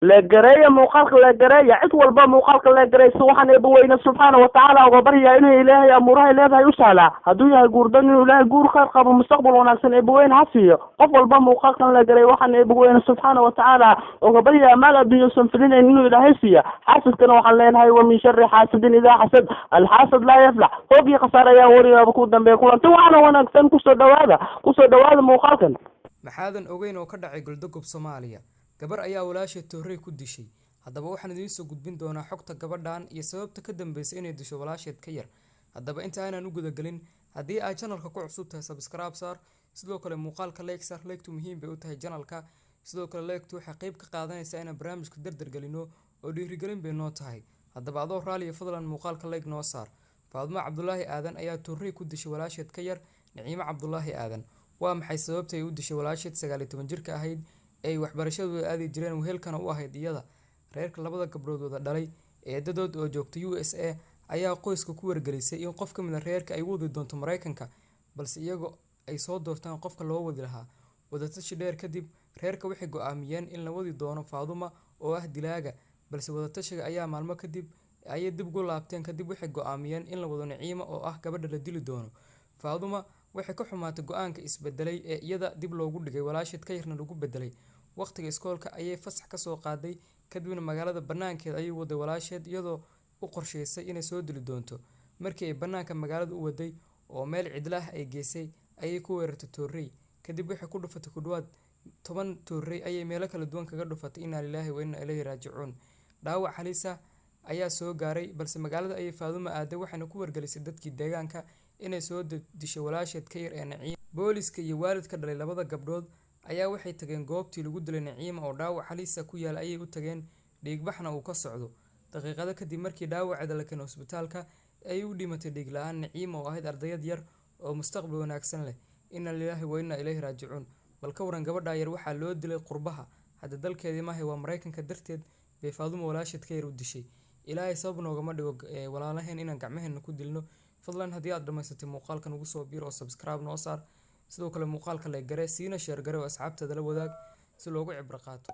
لا جريء موقعك لا جريء عد والبا موقعك لا جريء سبحان أبوينا سبحانه وتعالى وبريا إنه إلهي أمره إلهي يسأله هدويا جوردن إلهي جور خير قبل المستقبل ونحسن أبوين عافية قف والبا موقعك لا جريء وحن أبوينا سبحانه وتعالى وبريا ما لا بيسنفلين إنه إلهي فيه حاسد كانوا حلين هاي ومن شر حاسد إذا حسد الحاسد لا يفلح هو بيخسر يا وري بكون دم بيكون أنت وأنا أكثر كسر دوادة موقعك maxaadan ogeyn oo ka dhacay Galdogob Soomaaliya gabar ayaa walaashay Toorey ku dishay haddaba waxaan idin soo gudbin doonaa xogta gabadhan iyo sababta ka dambeysay inay disho walaasheed ka yar haddaba inta aanan u guda galin haddii aad channelka ku cusub tahay subscribe saar sidoo kale muuqaalka like saar like-tu muhiim bay u tahay channelka sidoo kale like-tu waxay qayb ka qaadanaysaa in barnaamijka dardar galino oo dhiirigelin bay noo tahay haddaba adoo raaliya fadlan muuqaalka like noo saar Faadma Cabdullaahi Aadan ayaa Toorey ku dishay walaasheed ka yar Naciima Cabdullaahi Aadan waa maxay sababta ay u dishay walaasheed 19 jirka ahayd ay waxbarashadooda aadi jireen wehelkana u ahayd iyada reerka labada gabdhood wada dhalay ee dadood oo joogtay USA ayaa qoyska ku wargelisay in qof ka mid ah reerka ay wadi doonto Mareykanka balse iyagu ay soo doortaan qofka loo wadi lahaa wadatashi dheer kadib reerka waxay go'aamiyeen in la wadi doono Faaduma oo ah dilaaga balse wadatashiga ayaa maalmo kadib ay dib ugu laabteen kadib waxay go'aamiyeen in la wado Naciima oo ah gabadha la dili doono Faaduma waxay ka xumaatay go'aanka isbedelay ee iyada dib loogu dhigay walaasheed ka yarna lagu bedelay waqtiga iskoolka ayay fasax ka soo qaaday kadibna magaalada banaankeed ayay waday walaasheed iyadoo u qorsheysay inay soo dili doonto markii ay banaanka magaalada u waday oo meel cidlaah ay geysay ayay ku weerartay Toorey kadib waxay ku dhufatay ku dhawaad 10 Toorey ayay meelo kala duwan kaga dhufatay inna lillahi wa inna ilayhi raaji'uun dhaawac halis ah ayaa soo gaaray balse magaalada ayay Faaduma aaday waxayna ku wargelisay dadkii deegaanka inay soo dishay walaasheed ka yar ee Naciima booliska iyo waalidka dhalay labada gabdhood ayaa waxay tageen goobtii lagu dilay Naciima oo dhaawac halis ah ku yaal ayay u tageen dhiigbaxna uu ka socdo daqiiqado kadib markii dhaawaceeda la keenay hospitaalka ay u dhimatay dhiig la'aan Naciima oo ahayd ardayad yar oo mustaqbal wanaagsan leh inna lillahi wa inna ilayhi raaji'uun bal ka waran gabadha yar waxaa loo dilay qurbaha hadda dalkeedii maahay waa Mareykanka darteed bay Faaduma walaasheed ka yar u dishay ilaahay sabab noogama dhigo walaalaheen inaan gacmaheena ku dilno fadlan haddii aad dhamaysatay muuqaalkan ugu soo biir oo subscribe noo saar sidoo kale muuqaalka like gare siina share gare oo asxaabtada la wadaag si loogu cibro qaato